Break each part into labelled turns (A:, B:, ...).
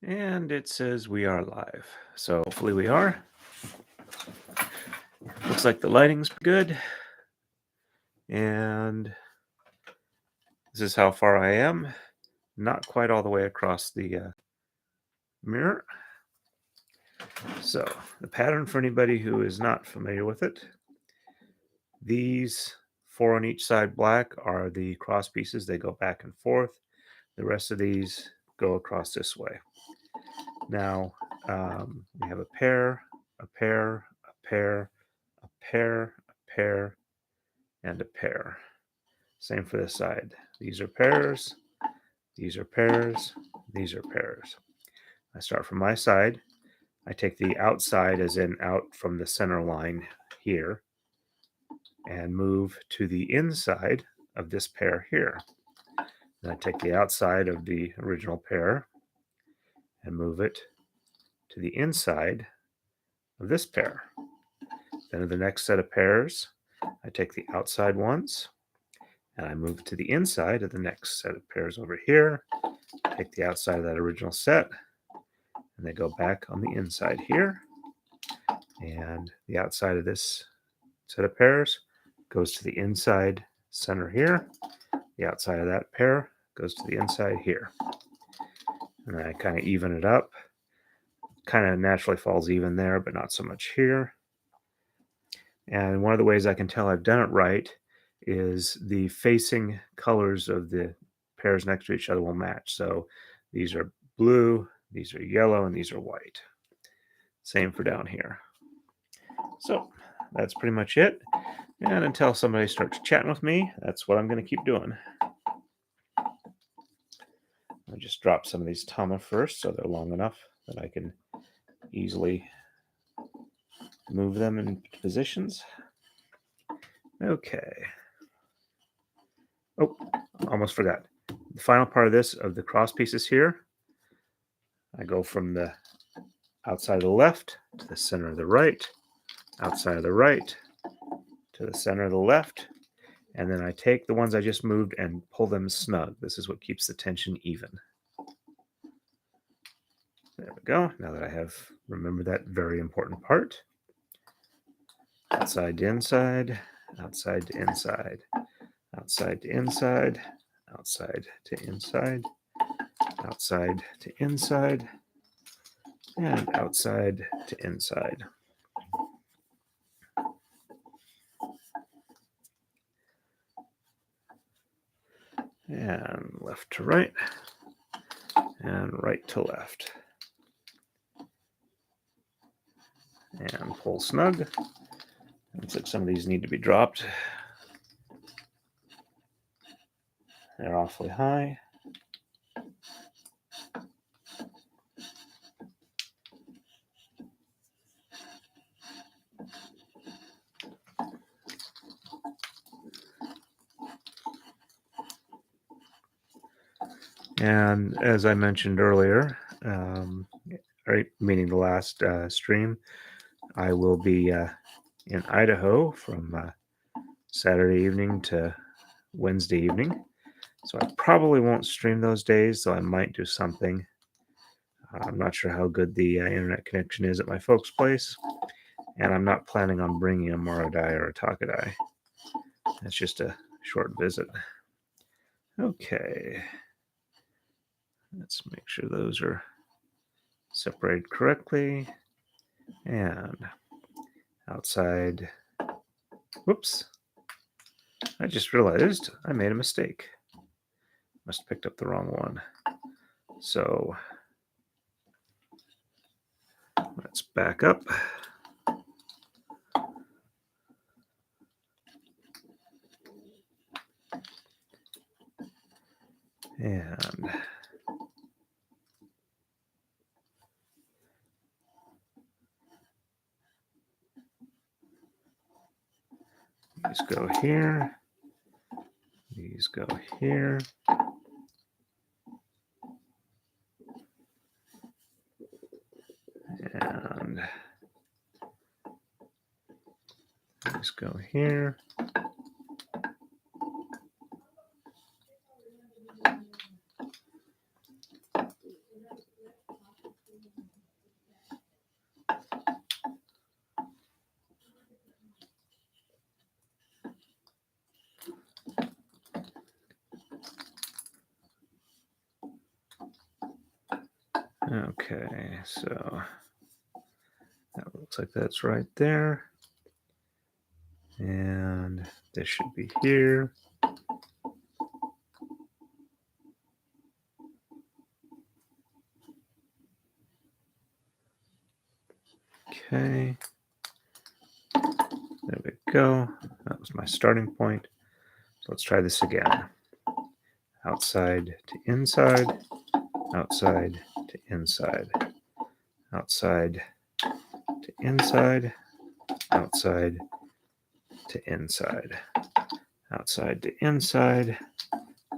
A: And it says we are live. So hopefully we are. Looks like the lighting's good. And this is how far I am. Not quite all the way across the mirror. So the pattern, for anybody who is not familiar with it, these 4 on each side black are the cross pieces. They go back and forth. The rest of these go across this way. Now we have a pair, a pair, a pair, a pair, a pair, and a pair. Same for this side. These are pairs, these are pairs, these are pairs. I start from my side. I take the outside, as in out from the center line here, and move to the inside of this pair here. Then I take the outside of the original pair and move it to the inside of this pair. Then in the next set of pairs, I take the outside ones and I move to the inside of the next set of pairs over here, take the outside of that original set, and they go back on the inside here. And the outside of this set of pairs goes to the inside center here. The outside of that pair goes to the inside here. And then I kind of even it up. Kind of naturally falls even there, but not so much here. And one of the ways I can tell I've done it right is the facing colors of the pairs next to each other will match. So these are blue, these are yellow, and these are white. Same for down here. So that's pretty much it. And until somebody starts chatting with me, that's what I'm going to keep doing. I'll just drop some of these tama first so they're long enough that I can easily move them into positions. Okay. Oh, almost forgot. The final part of this, of the cross pieces here, I go from the outside of the left to the center of the right, outside of the right to the center of the left, and then I take the ones I just moved and pull them snug. This is what keeps the tension even. There we go. Now that I have remembered that very important part. Outside to inside, outside to inside, outside to inside, outside to inside, outside to inside, and outside to inside. And left to right, and right to left. And pull snug. Looks like some of these need to be dropped. They're awfully high. And as I mentioned earlier, right, meaning the last stream, I will be in Idaho from Saturday evening to Wednesday evening. So I probably won't stream those days, so I might do something. I'm not sure how good the internet connection is at my folks' place, and I'm not planning on bringing a Marudai or a takadai. That's just a short visit. Okay. Let's make sure those are separated correctly. And outside. Whoops. I just realized I made a mistake. Must have picked up the wrong one. So let's back up. And these go here. These go here. And these go here. Okay, so that looks like that's right there. And this should be here. Okay. There we go. That was my starting point. So let's try this again. Outside to inside, outside to inside, outside to inside, outside to inside, outside to inside,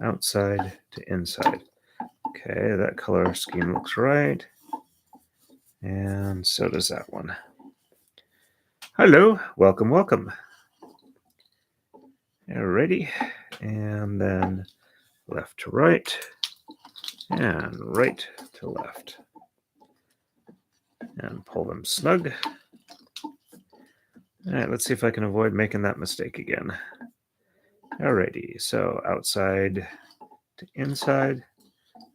A: outside to inside. Okay, that color scheme looks right. And so does that one. Hello, welcome, welcome. Alrighty, and then left to right, and right to left. And pull them snug. All right, let's see if I can avoid making that mistake again. Alrighty, so outside to inside,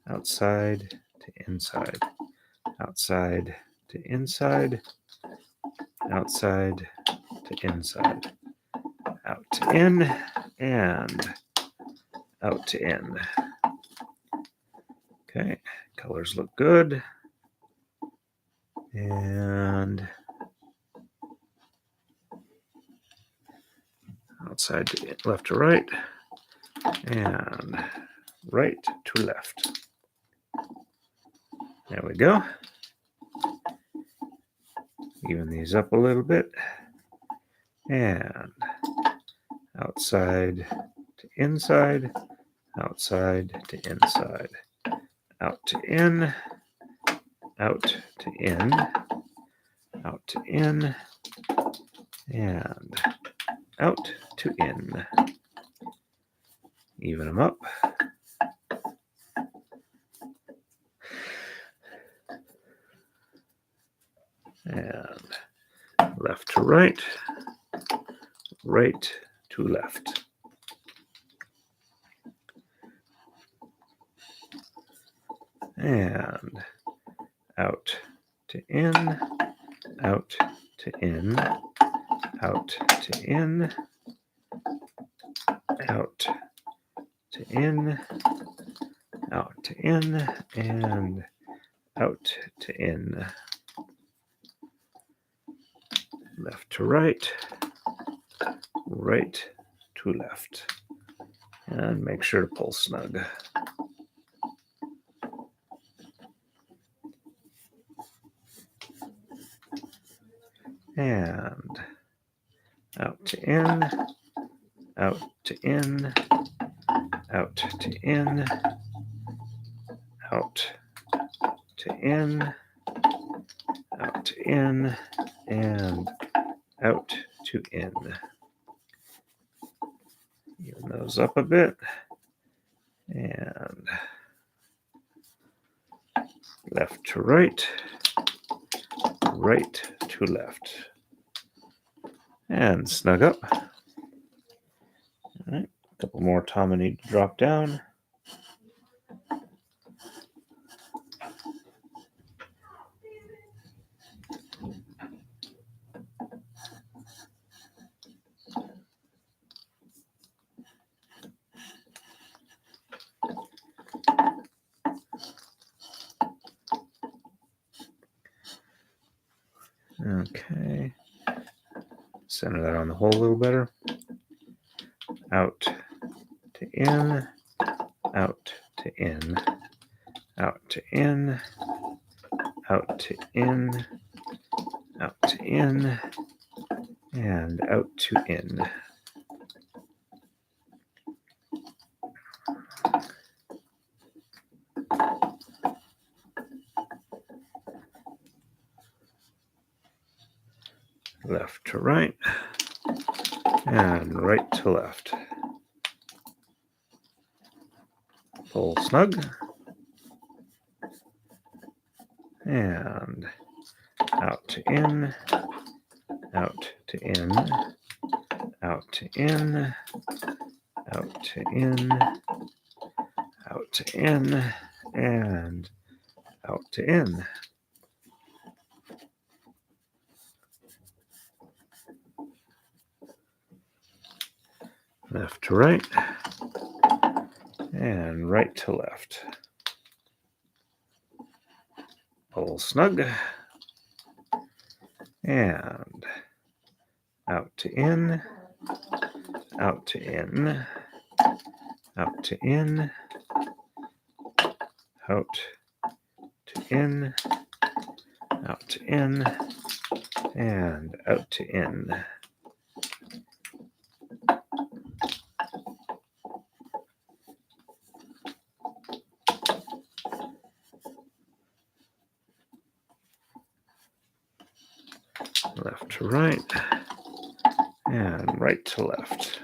A: outside to inside, outside to inside, outside to inside, out to in, and out to in. Okay, colors look good. And outside to left to right, and right to left. There we go. Even these up a little bit. And outside to inside, outside to inside, out to in, out to in, out to in, and out to in. Even them up. And left to right, right to left. And out to in, out to in, out to in, out to in, out to in, and out to in. Left to right, right to left. And make sure to pull snug. And out to in, out to in, out to in, out to in, out to in, and out to in. Even those up a bit. And left to right, right to left. And snug up. All right, a couple more tama need to drop down. Okay. Center that on the hole a little better. Out to in, out to in, out to in, out to in, out to in, and out to in. Left to right, and right to left. Pull snug. And out to in, out to in, out to in, out to in, out to in, and out to in. Left to right, and right to left. Pull snug, and out to in, out to in, out to in, out to in, out to in, and out to in. Left to right, and right to left.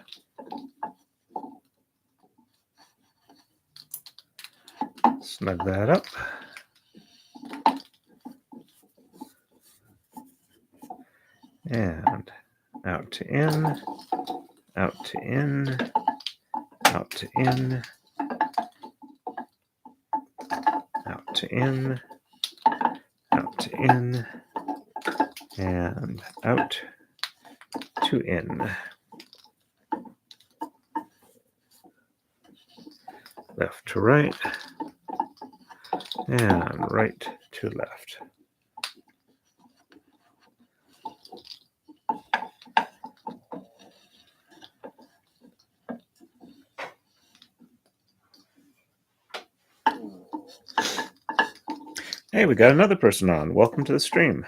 A: Snug that up. And out to in, out to in, out to in, out to in, out to in, and out to in. Left to right, and right to left. Hey, we got another person on. Welcome to the stream.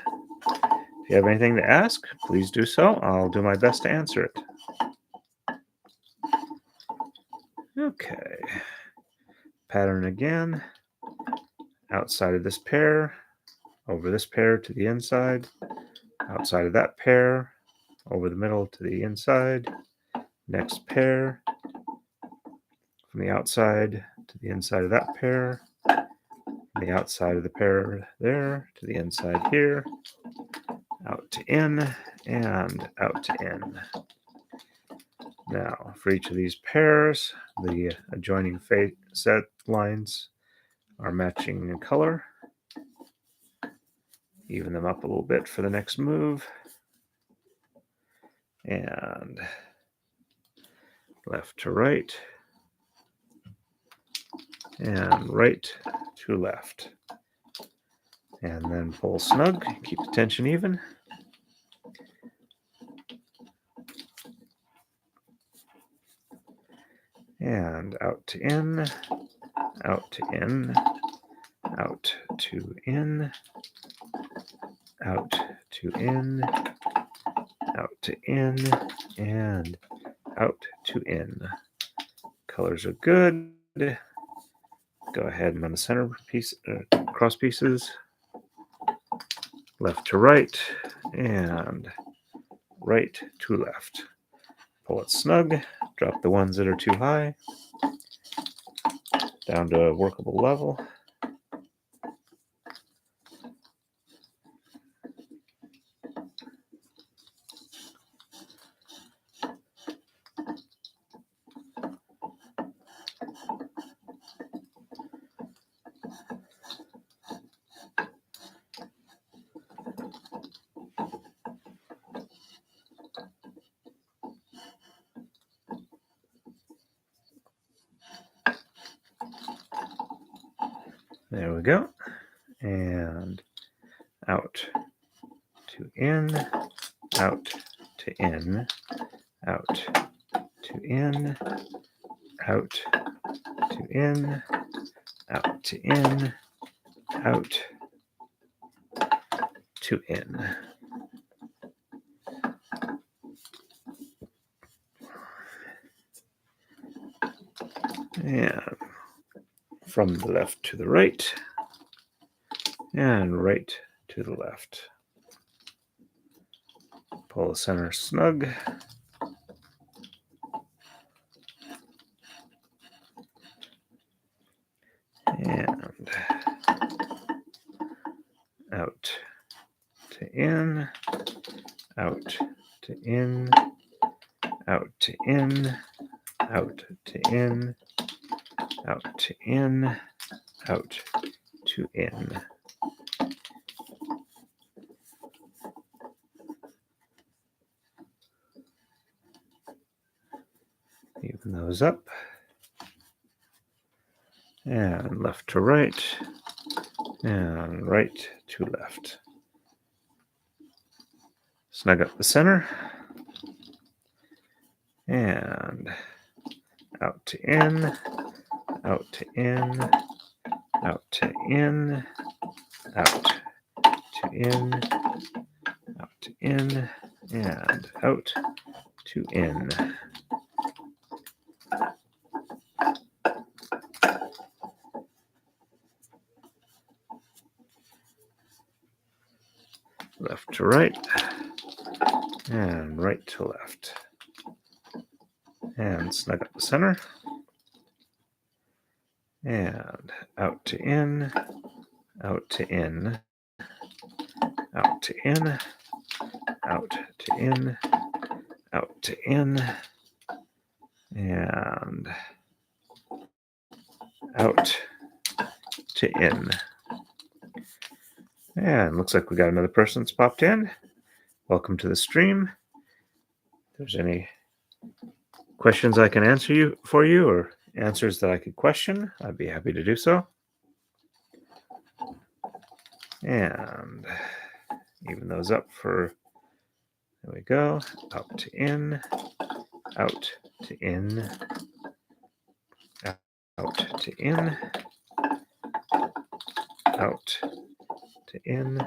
A: If you have anything to ask, please do so. I'll do my best to answer it. Okay. Pattern again. Outside of this pair, over this pair to the inside, outside of that pair, over the middle to the inside, next pair, from the outside to the inside of that pair, from the outside of the pair there to the inside here, out to in, and out to in. Now, for each of these pairs, the adjoining set lines are matching in color. Even them up a little bit for the next move. And left to right, and right to left. And then pull snug, keep the tension even. And out to in, out to in, out to in, out to in, out to in, and out to in. Colors are good. Go ahead and run the center piece, cross pieces, left to right, and right to left. Pull it snug, drop the ones that are too high, down to a workable level. There we go. And out to in, out to in, out to in, out to in, out to in, out to in. And from the left to the right, and right to the left. Pull the center snug. And out to in, out to in, out to in, out to in, out to in, out to in. Even those up. And left to right. And right to left. Snug up the center. And out to in, out to in, out to in, out to in, out to in, and out to in. Left to right, and right to left. And snug up the center. And out to in, out to in, out to in, out to in, out to in, and out to in. And looks like we got another person that's popped in. Welcome to the stream. If there's any questions I can answer for you, or answers that I could question, I'd be happy to do so. And even those up for, there we go, out to in, out to in, out to in, out to in,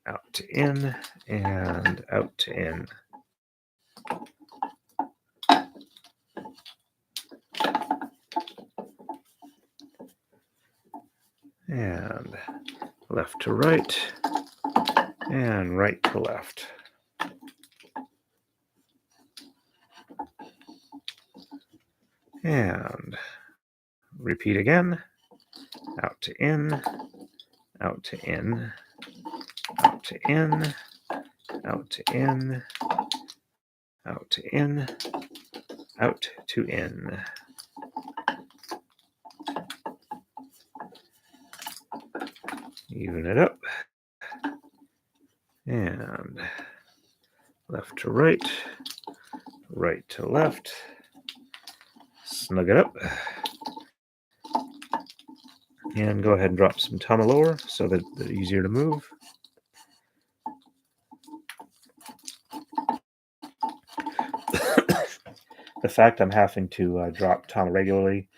A: out to in, and out to in. And left to right, and right to left. And repeat again, out to in, out to in, out to in, out to in, out to in, out to in. Even it up. And left to right, right to left. Snug it up. And go ahead and drop some tama lower so that they're easier to move. The fact I'm having to drop tama regularly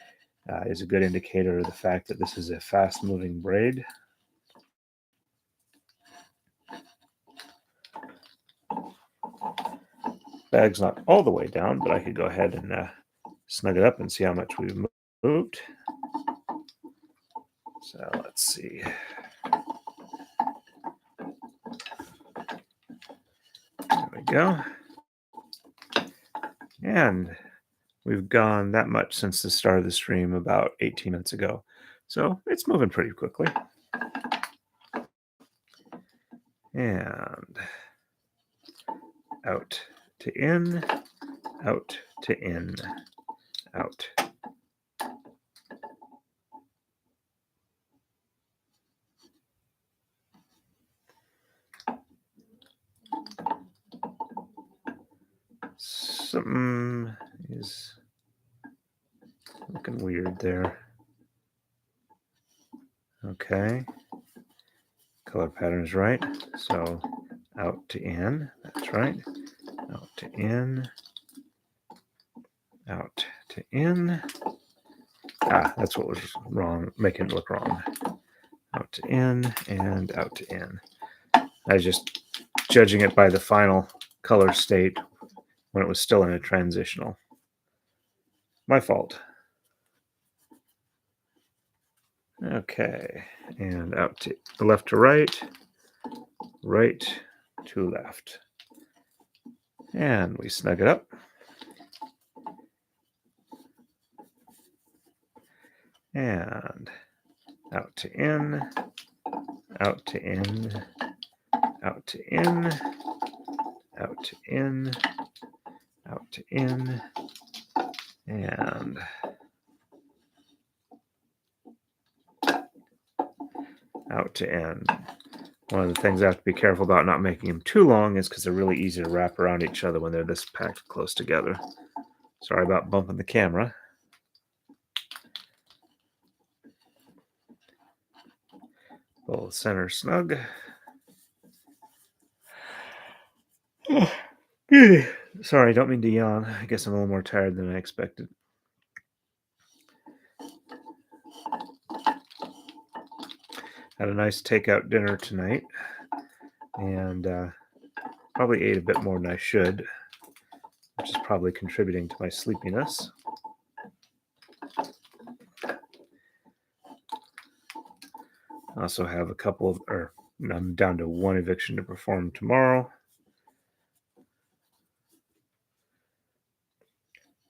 A: is a good indicator of the fact that this is a fast-moving braid. Bag's not all the way down, but I could go ahead and snug it up and see how much we've moved. So let's see. There we go. And we've gone that much since the start of the stream about 18 minutes ago. So it's moving pretty quickly. And out to in, out to in, out. Something is looking weird there. Okay. Color pattern is right. So out to in, that's right. Out to in, out to in. Ah, that's what was wrong, making it look wrong. Out to in and out to in. I was just judging it by the final color state when it was still in a transitional. My fault. Okay, and out to left to right, right to left. And we snug it up. And out to in, out to in, out to in, out to in, out to in, and out to in. One of the things I have to be careful about not making them too long is because they're really easy to wrap around each other when they're this packed close together. Sorry about bumping the camera. Pull the center snug. Sorry, don't mean to yawn. I guess I'm a little more tired than I expected. Had a nice takeout dinner tonight, and probably ate a bit more than I should, which is probably contributing to my sleepiness. I also have a couple of, I'm down to one eviction to perform tomorrow,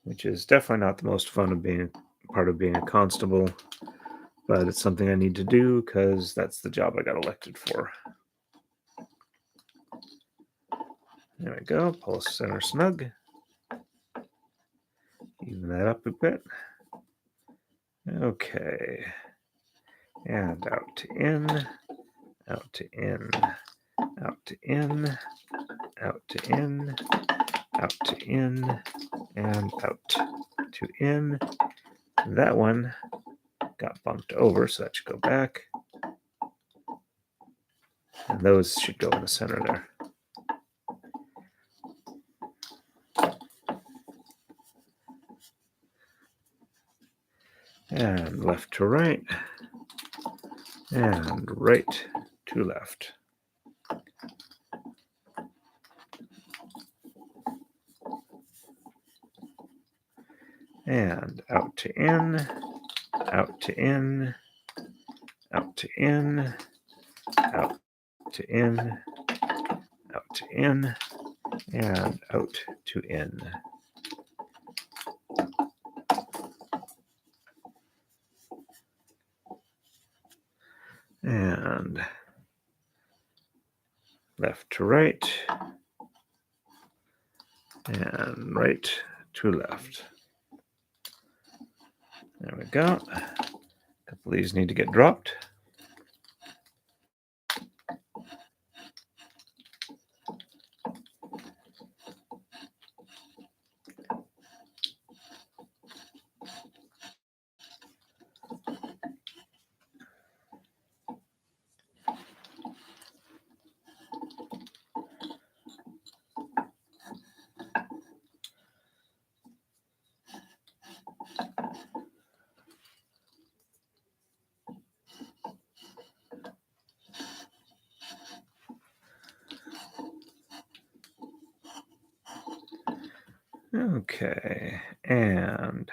A: which is definitely not the most fun of being part of being a constable, but it's something I need to do because that's the job I got elected for. There we go. Pull center snug. Even that up a bit. Okay. And out to in, out to in, out to in, out to in, out to in, and out to in. That one got bumped over, so that should go back. And those should go in the center there. And left to right, and right to left. And out to in, out to in, out to in, out to in, out to in, and out to in. And left to right, and right to left. There we go. A couple of these need to get dropped. Okay, and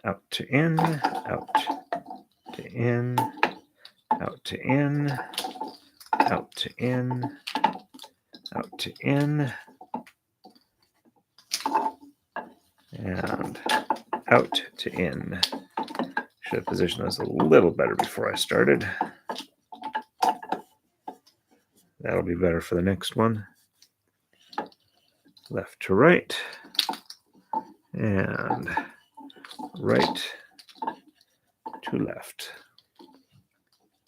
A: out to in, out to in, out to in, out to in, out to in, and out to in. Should have positioned those a little better before I started. That'll be better for the next one. Left to right, and right to left.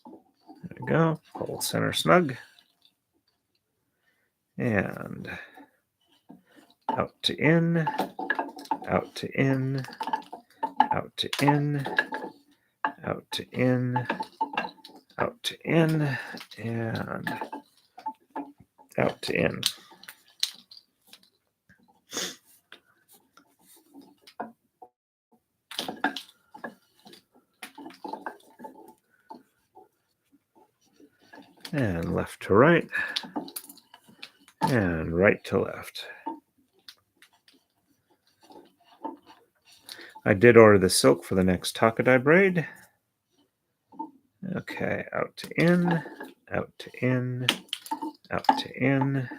A: There we go. Pull center snug. And out to in, out to in, out to in, out to in, out to in, and out to in. And left to right, and right to left. I did order the silk for the next takadai braid. Okay, out to in, out to in, out to in,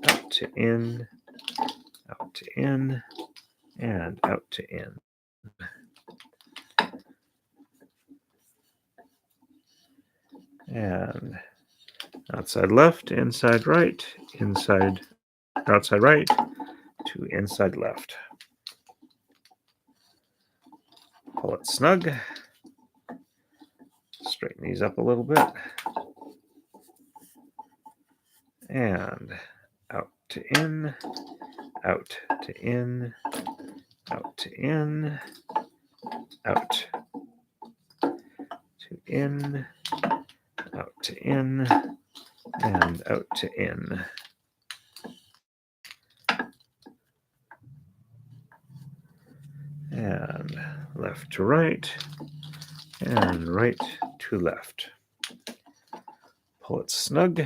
A: out to in, out to in, and out to in. And outside left, inside right, inside, outside right to inside left. Pull it snug. Tighten these up a little bit. And out to in, out to in, out to in, out to in, out to in, and out to in. And left to right, and right to left. Pull it snug.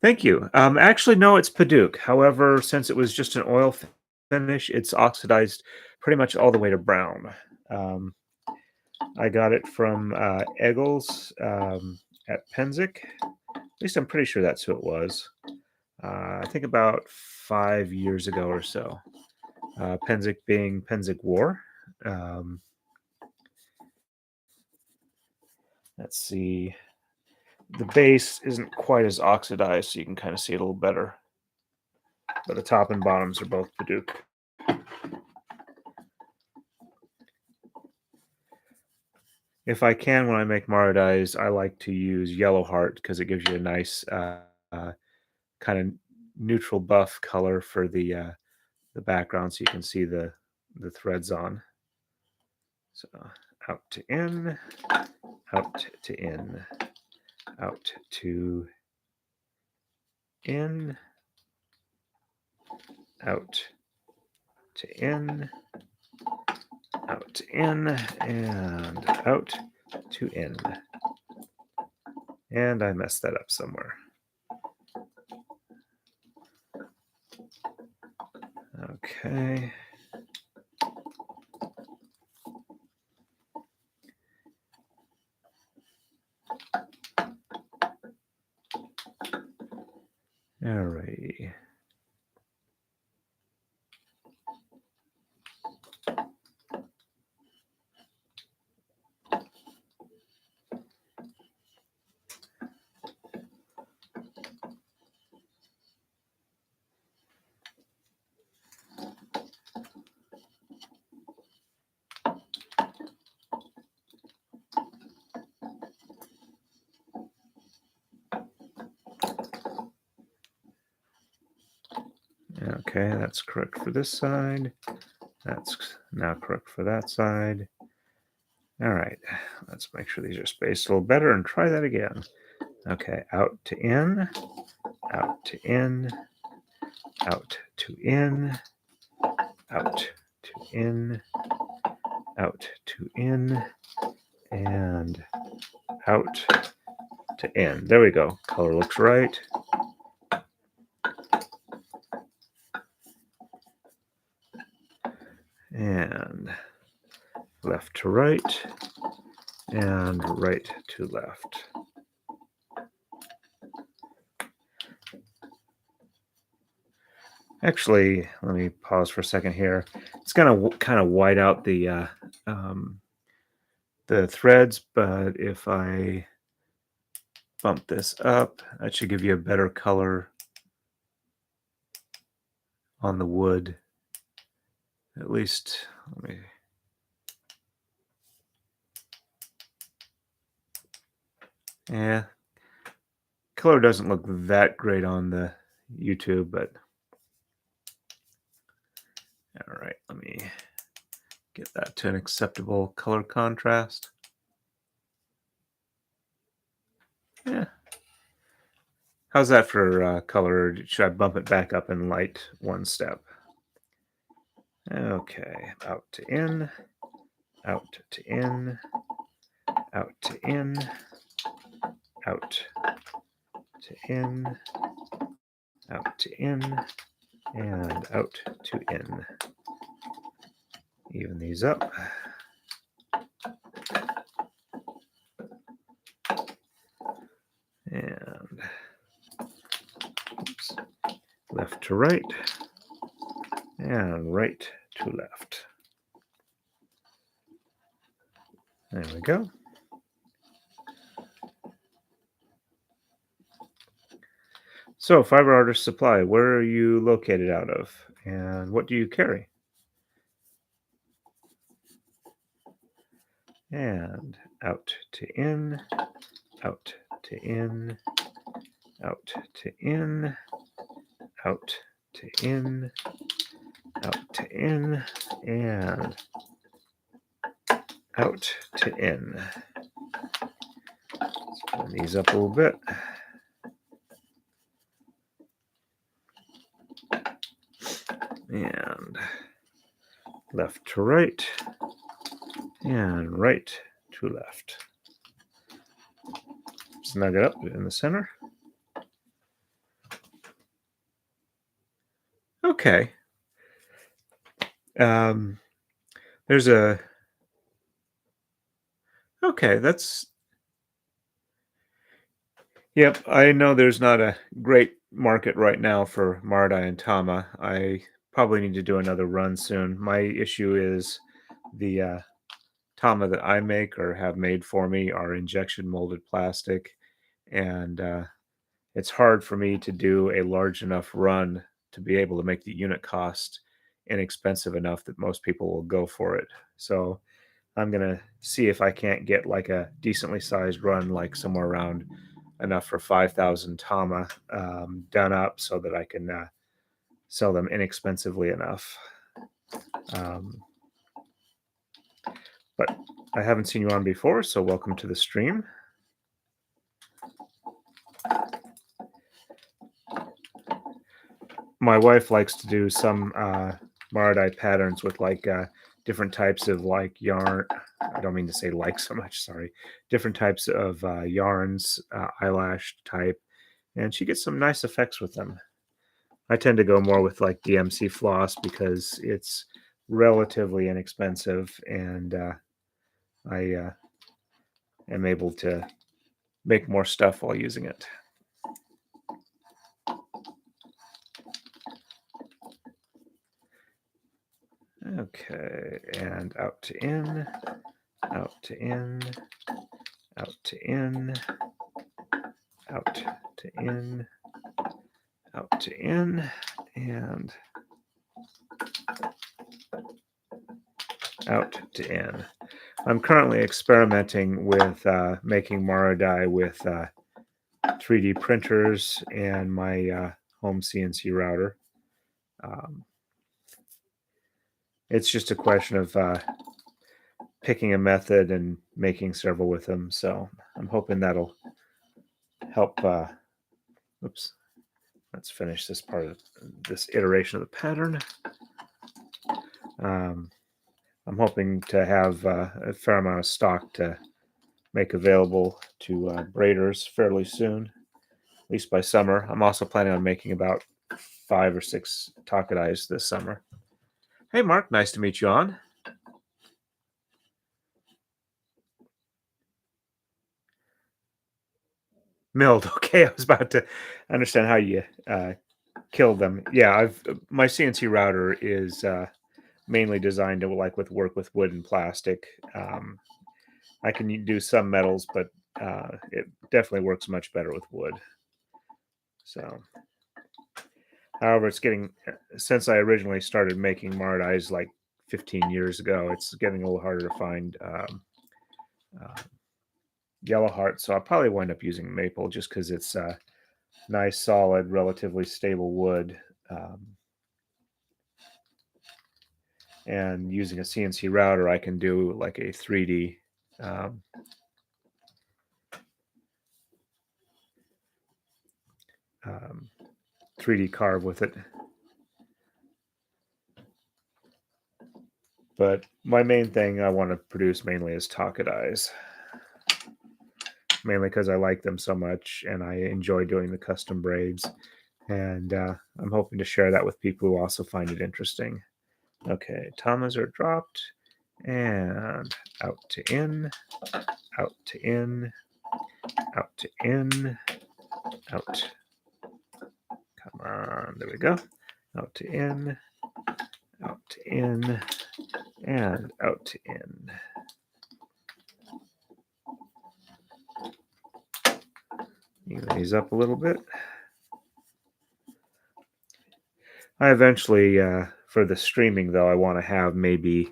A: Thank you. Actually, no, it's Paduke. However, since it was just an oil finish, it's oxidized pretty much all the way to brown. I got it from Eggles at Penzic. At least I'm pretty sure that's who it was. I think about 5 years ago or so. Penzic being Penzic War. Let's see. The base isn't quite as oxidized, so you can kind of see it a little better. But the top and bottoms are both Paduke. If I can, when I make Marudais, I like to use Yellow Heart because it gives you a nice kind of neutral buff color for the background, so you can see the threads on. So out to in, out to in, out to in, out to in, out to in, and out to in. And I messed that up somewhere. Okay. Alrighty. Okay, that's correct for this side. That's now correct for that side. All right, let's make sure these are spaced a little better and try that again. Okay, out to in, out to in, out to in, out to in, out to in, and out to in. There we go. Color looks right. And left to right, and right to left. Actually, let me pause for a second here. It's gonna kind of white out the threads, but if I bump this up, that should give you a better color on the wood. At least, let me. Yeah, color doesn't look that great on the YouTube, but all right, let me get that to an acceptable color contrast. Yeah. How's that for color? Should I bump it back up in light one step? Okay, out to in, out to in, out to in, out to in, out to in, and out to in. Even these up. And oops, left to right, and right to left. There we go. So, Fiber Artist Supply, where are you located out of, and what do you carry? and out to in, out to in, out to in, out to in, out to in, and out to in. Let's turn these up a little bit. And left to right, and right to left. Snug it up in the center. Okay. There's a... Okay, that's... Yep, I know there's not a great market right now for Marudai and Tama. I probably need to do another run soon. My issue is the tama that I make or have made for me are injection molded plastic, and it's hard for me to do a large enough run to be able to make the unit cost inexpensive enough that most people will go for it. So I'm going to see if I can't get like a decently sized run, like somewhere around enough for 5,000 tama done up so that I can sell them inexpensively enough. But I haven't seen you on before, so welcome to the stream. My wife likes to do some Maru-dai patterns with like different types of like yarn. I don't mean to say like so much, sorry. Different types of yarns, eyelash type, and she gets some nice effects with them. I tend to go more with like DMC floss because it's relatively inexpensive, and I am able to make more stuff while using it. Okay, and out to in, out to in, out to in, out to in, out to in, and out to in. I'm currently experimenting with making Maru-dai with 3D printers and my home CNC router. It's just a question of picking a method and making several with them. So I'm hoping that'll help. Oops. Let's finish this part of this iteration of the pattern. I'm hoping to have a fair amount of stock to make available to braiders fairly soon, at least by summer. I'm also planning on making about 5 or 6 takadais this summer. Hey, Mark, nice to meet you on. Milled. Okay, I was about to understand how you killed them. Yeah, my CNC router is mainly designed to work with wood and plastic. I can do some metals, but it definitely works much better with wood. So, however, it's getting, since I originally started making Maru-dais like 15 years ago, it's getting a little harder to find yellow heart. So I'll probably wind up using maple just because it's nice, solid, relatively stable wood. And using a CNC router, I can do like a 3D 3D carve with it. But my main thing I want to produce mainly is takadais. Mainly because I like them so much and I enjoy doing the custom braids. And I'm hoping to share that with people who also find it interesting. Okay, tamas are dropped. And out to in, out to in, out to in, out. Come on, there we go. Out to in, out to in, and out to in. Even these up a little bit. I eventually, for the streaming though, I want to have maybe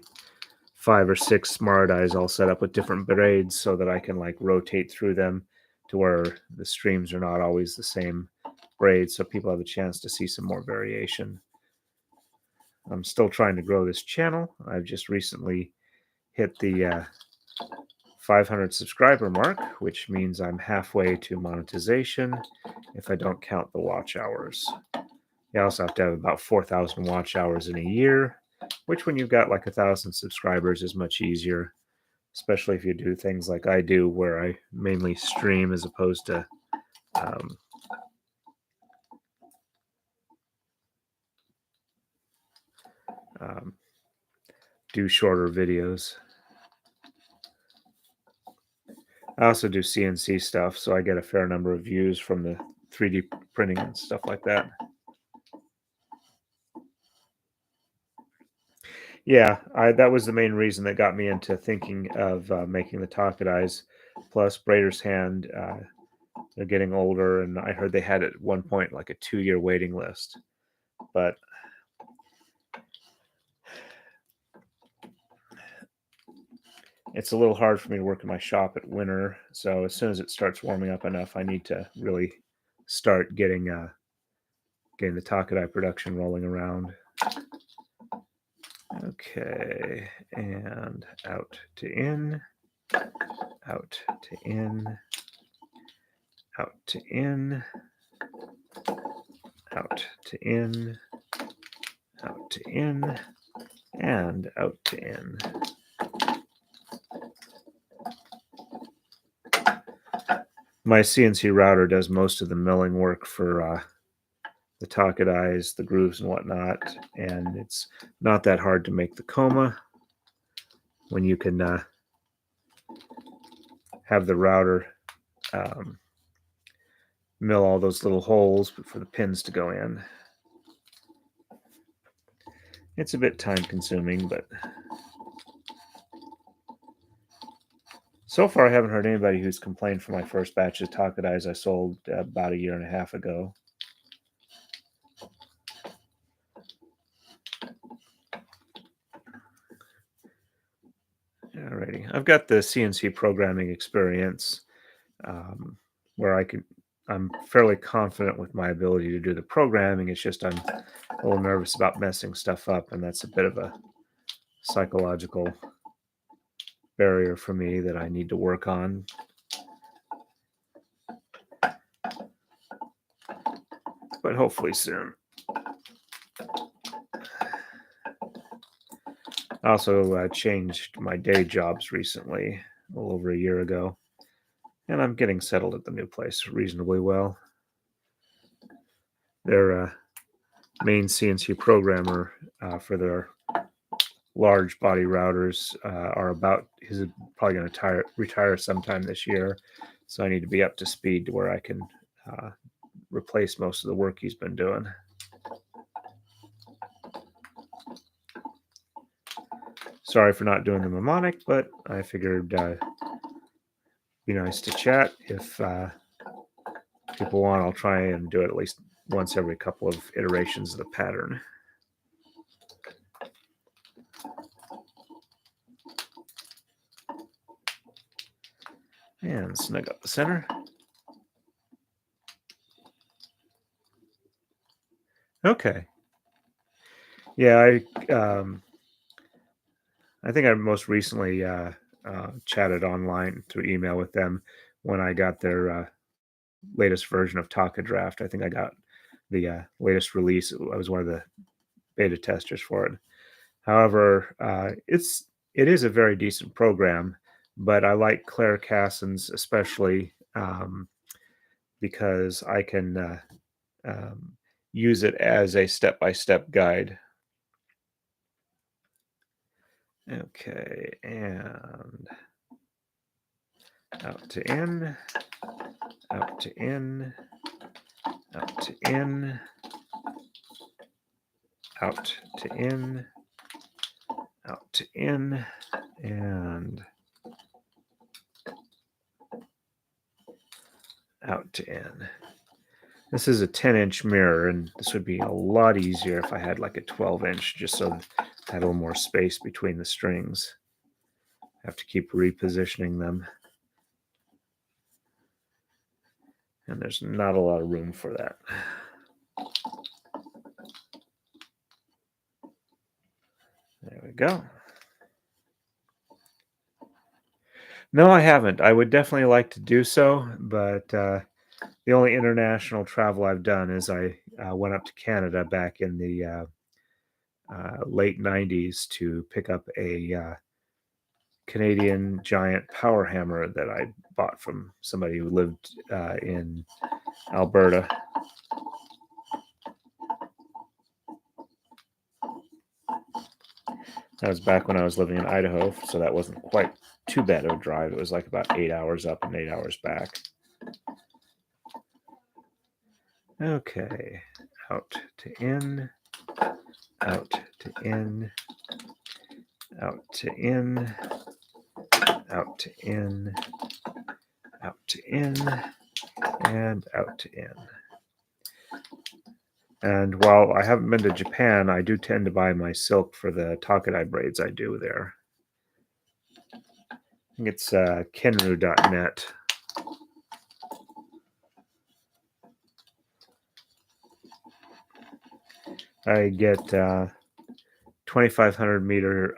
A: 5 or 6 Marudais all set up with different braids so that I can like rotate through them to where the streams are not always the same braid, so people have a chance to see some more variation. I'm still trying to grow this channel. I've just recently hit the 500 subscriber mark, which means I'm halfway to monetization if I don't count the watch hours. You also have to have about 4,000 watch hours in a year, which when you've got like 1,000 subscribers is much easier, especially if you do things like I do, where I mainly stream as opposed to do shorter videos. I also do CNC stuff, so I get a fair number of views from the 3D printing and stuff like that. Yeah, that was the main reason that got me into thinking of making the takadais. Plus, Braider's Hand, they're getting older, and I heard they had at one point like a 2-year waiting list. But it's a little hard for me to work in my shop at winter, so as soon as it starts warming up enough, I need to really start getting the takadai production rolling around. Okay, and out to in, out to in, out to in, out to in, out to in, and out to in. My CNC router does most of the milling work for the takadais, the grooves and whatnot, and it's not that hard to make the koma when you can have the router mill all those little holes for the pins to go in. It's a bit time consuming, but so far I haven't heard anybody who's complained for my first batch of takadais I sold about 1.5 years ago. Alrighty, I've got the CNC programming experience where I'm fairly confident with my ability to do the programming. It's just I'm a little nervous about messing stuff up, and that's a bit of a psychological barrier for me that I need to work on. But hopefully soon. I also changed my day jobs recently, a little over 1 year ago, and I'm getting settled at the new place reasonably well. Their main CNC programmer for their large body routers he's probably going to retire sometime this year, so I need to be up to speed to where I can replace most of the work he's been doing. Sorry for not doing the mnemonic, but I figured be nice to chat. If people want, I'll try and do it at least once every couple of iterations of the pattern. And snug up the center. Okay. Yeah, I think I most recently chatted online through email with them when I got their latest version of Taka Draft. I think I got the latest release. I was one of the beta testers for it. However, it is a very decent program, but I like Claire Casson's especially because I can use it as a step-by-step guide. Okay, and out to in, out to in, out to in, out to in, out to in, and out to in. This is a 10-inch mirror, and this would be a lot easier if I had like a 12-inch, just so I had a little more space between the strings. Have to keep repositioning them. And there's not a lot of room for that. There we go. No, I haven't. I would definitely like to do so, but the only international travel I've done is I went up to Canada back in the late 90s to pick up a Canadian giant power hammer that I bought from somebody who lived in Alberta. That was back when I was living in Idaho, so that wasn't quite too bad of a drive. It was like about 8 hours up and 8 hours back. Okay, out to in, out to in, out to in, out to in, out to in, and out to in. And while I haven't been to Japan, I do tend to buy my silk for the takadai braids I do there. I think it's kenru.net. I get 2,500 meter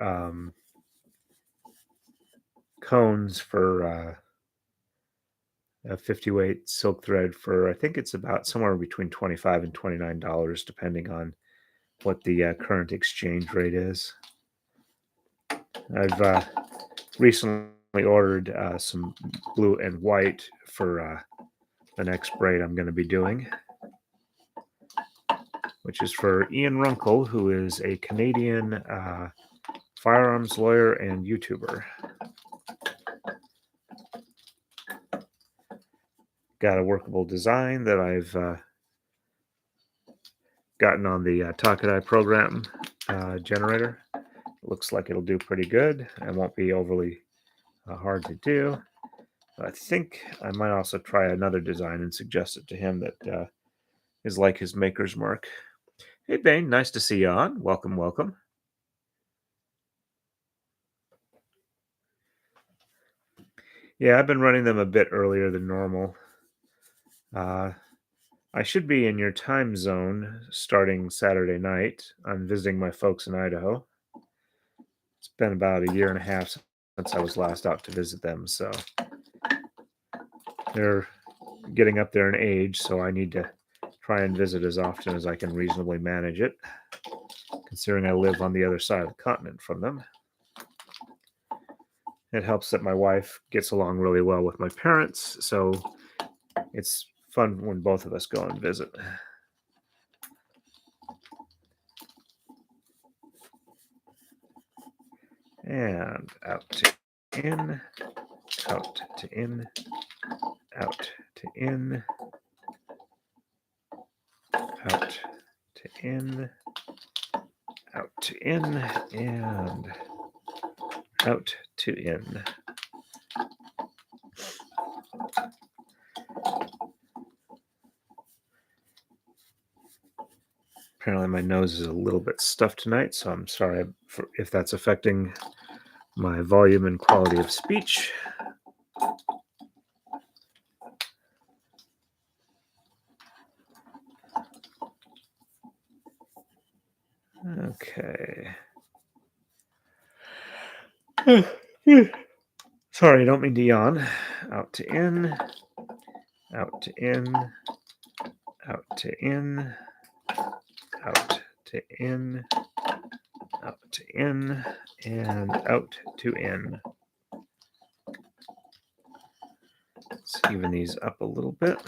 A: cones for a 50 weight silk thread for, I think it's about somewhere between $25 and $29, depending on what the current exchange rate is. I've recently ordered some blue and white for the next braid I'm going to be doing, which is for Ian Runkle, who is a Canadian firearms lawyer and YouTuber. Got a workable design that I've gotten on the takadai program generator. It looks like it'll do pretty good and won't be overly hard to do. I think I might also try another design and suggest it to him that is like his maker's mark. Hey, Bane, nice to see you on. Welcome, welcome. Yeah, I've been running them a bit earlier than normal. I should be in your time zone starting Saturday night. I'm visiting my folks in Idaho. It's been about a year and a half since I was last out to visit them, so they're getting up there in age, so I need to try and visit as often as I can reasonably manage it, considering I live on the other side of the continent from them. It helps that my wife gets along really well with my parents, so it's fun when both of us go and visit. And out to in, out to in, out to in, out to in, out to in, and out to in. Apparently my nose is a little bit stuffed tonight, so I'm sorry if that's affecting my volume and quality of speech. Okay. Sorry, I don't mean to yawn. Out to in, out to in, out to in, out to in, out to in, and out to in. Let's even these up a little bit.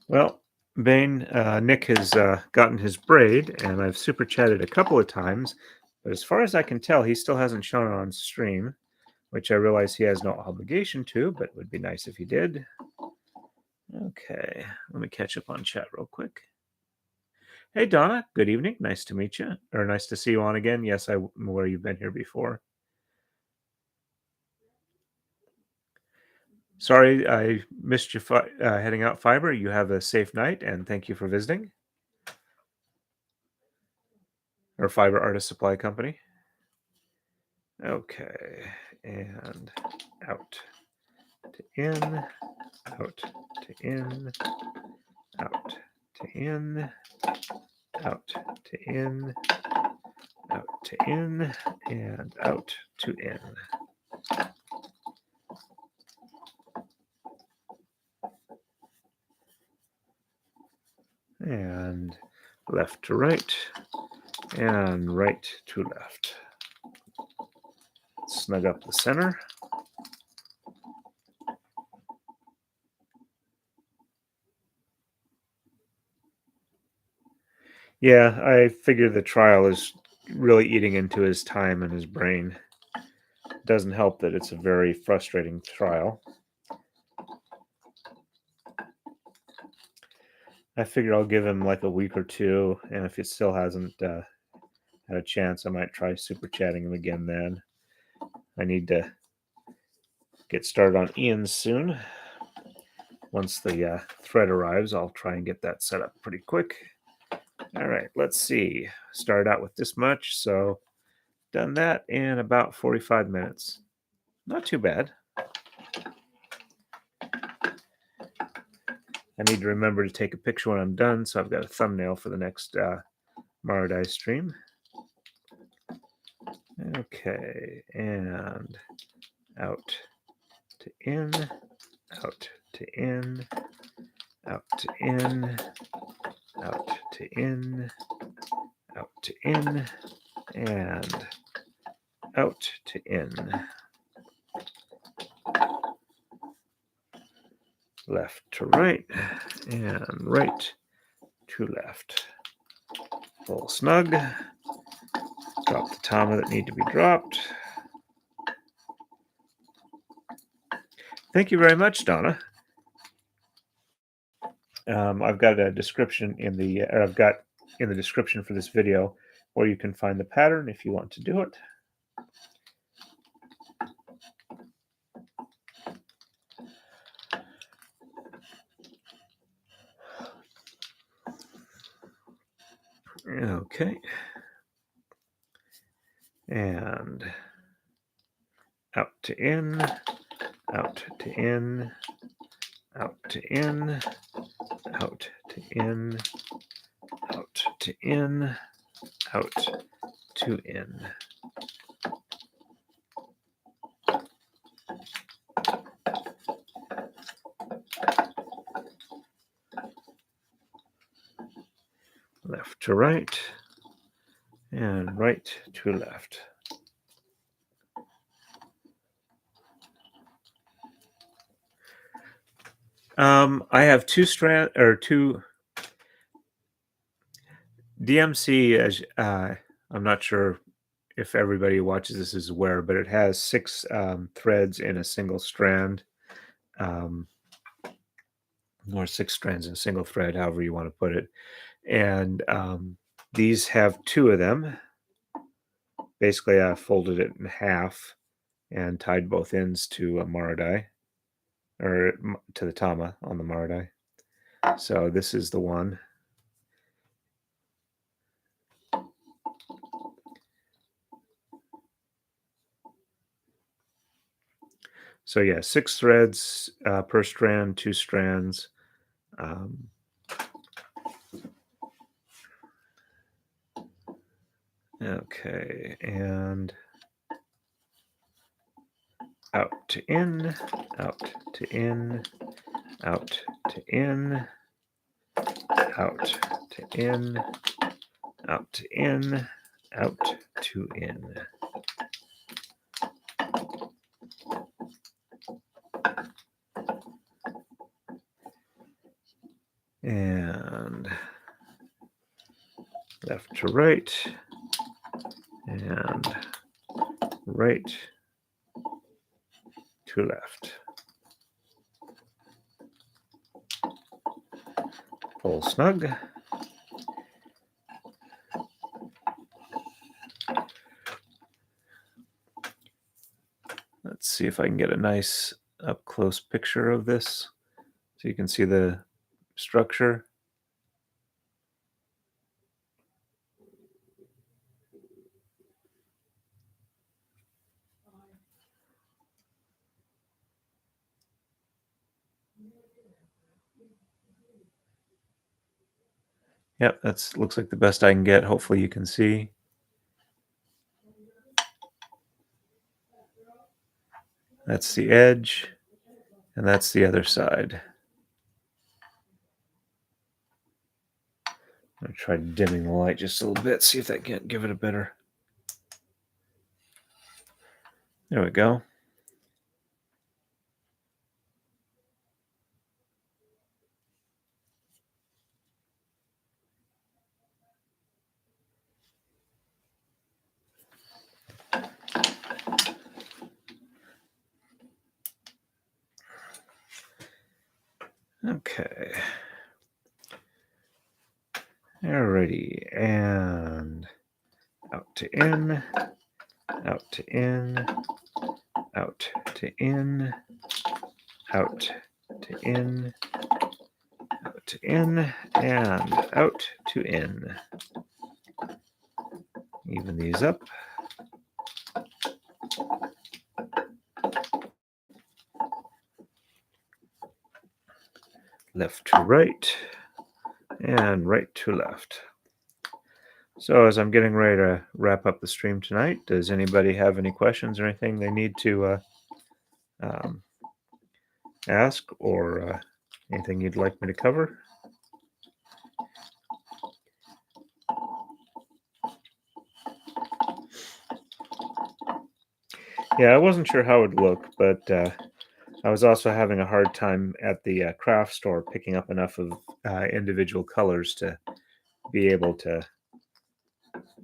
A: Well, Bane, Nick has gotten his braid, and I've super chatted a couple of times, but as far as I can tell, he still hasn't shown it on stream, which I realize he has no obligation to, but it would be nice if he did. Okay, let me catch up on chat real quick. Hey, Donna, good evening. Nice to meet you, or nice to see you on again. Yes, I'm aware you've been here before. Sorry I missed you heading out, Fiber. You have a safe night, and thank you for visiting. Our Fiber Artist Supply Company. Okay, and out to in, out to in, out to in, out to in, out to in, and out to in. And left to right, and right to left. Snug up the center. Yeah, I figure the trial is really eating into his time and his brain. It doesn't help that it's a very frustrating trial. I figure I'll give him like a week or two, and if it still hasn't had a chance, I might try super chatting him again then. I need to get started on Ian's soon. Once the thread arrives, I'll try and get that set up pretty quick. All right, let's see. Started out with this much, so done that in about 45 minutes. Not too bad. I need to remember to take a picture when I'm done, so I've got a thumbnail for the next Maru-dai stream. Okay, and out to in, out to in, out to in, out to in, out to in, and out to in. Left to right, and right to left. Pull snug. Drop the tama that need to be dropped. Thank you very much, Donna. I've got a description in the description for this video where you can find the pattern if you want to do it. Okay. And out to in, out to in, out to in, out to in, out to in, out to in. Left to right, and right to left. I have two DMC. As I'm not sure if everybody who watches this is aware, but it has 6 threads in a single strand, or 6 strands in a single thread, however you want to put it. And these have 2 of them. Basically, I folded it in half and tied both ends to a Marudai, or to the tama on the Marudai. So this is the one. So yeah, 6 threads per strand, 2 strands. Okay, and out to in, out to in, out to in, out to in, out to in, out to in. And left to right, and right to left. Pull snug. Let's see if I can get a nice up close picture of this so you can see the structure. Yep, that's looks like the best I can get. Hopefully you can see. That's the edge, and that's the other side. I'm gonna try dimming the light just a little bit, see if that can give it a better. There we go. Okay. Alrighty, and out to in, out to in, out to in, out to in, out to in, and out to in. Even these up. Left to right, and right to left. So as I'm getting ready to wrap up the stream tonight, does anybody have any questions or anything they need to um, ask, or anything you'd like me to cover? Yeah, I wasn't sure how it would look, but I was also having a hard time at the craft store picking up enough of individual colors to be able to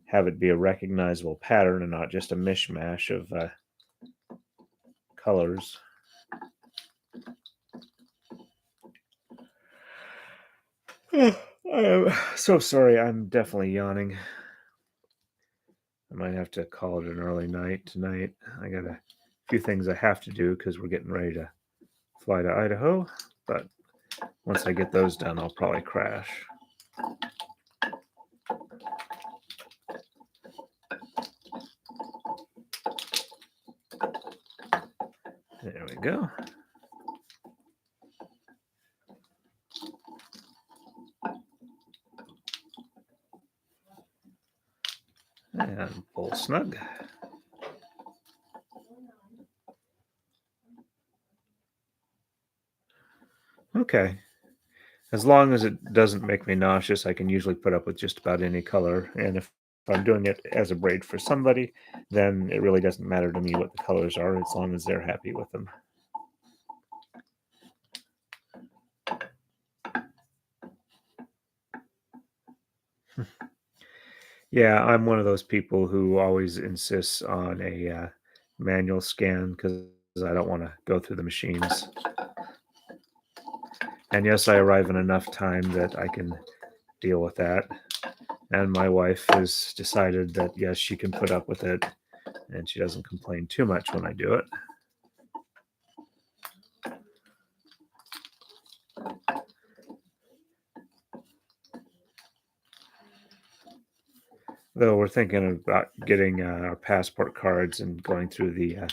A: have it be a recognizable pattern and not just a mishmash of colors. I am so sorry. I'm definitely yawning. I might have to call it an early night tonight. I got a few things I have to do because we're getting ready to fly to Idaho. But once I get those done, I'll probably crash. There we go. And pull snug. Okay. As long as it doesn't make me nauseous, I can usually put up with just about any color. And if I'm doing it as a braid for somebody, then it really doesn't matter to me what the colors are as long as they're happy with them. Yeah, I'm one of those people who always insists on a manual scan because I don't want to go through the machines. And yes, I arrive in enough time that I can deal with that. And my wife has decided that yes, she can put up with it, and she doesn't complain too much when I do it. Though we're thinking about getting our passport cards and going through the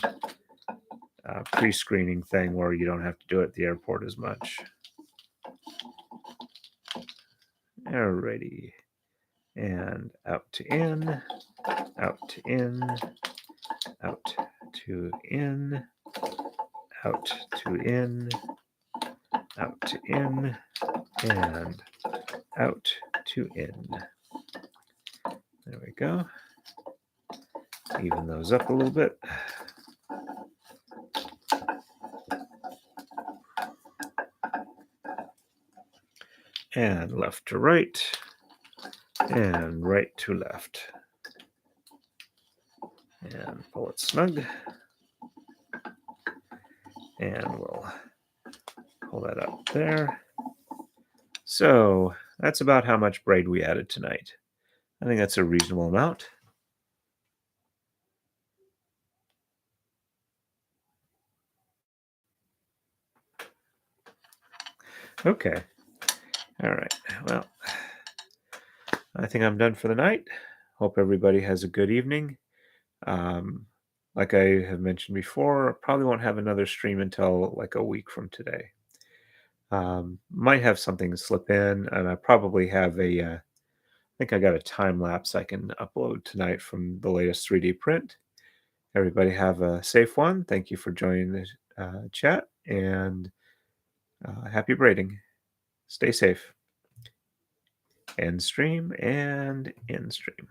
A: pre-screening thing where you don't have to do it at the airport as much. Alrighty. And out to in, out to in, out to in, out to in, out to in, and out to in. There we go. Even those up a little bit. And left to right, and right to left. And pull it snug. And we'll pull that up there. So that's about how much braid we added tonight. I think that's a reasonable amount. Okay. All right. Well, I think I'm done for the night. Hope everybody has a good evening. Um, like I have mentioned before, probably won't have another stream until like a week from today. Might have something slip in, and I probably have I think I got a time lapse I can upload tonight from the latest 3D print. Everybody have a safe one. Thank you for joining the chat, and happy braiding. Stay safe. End stream and end stream.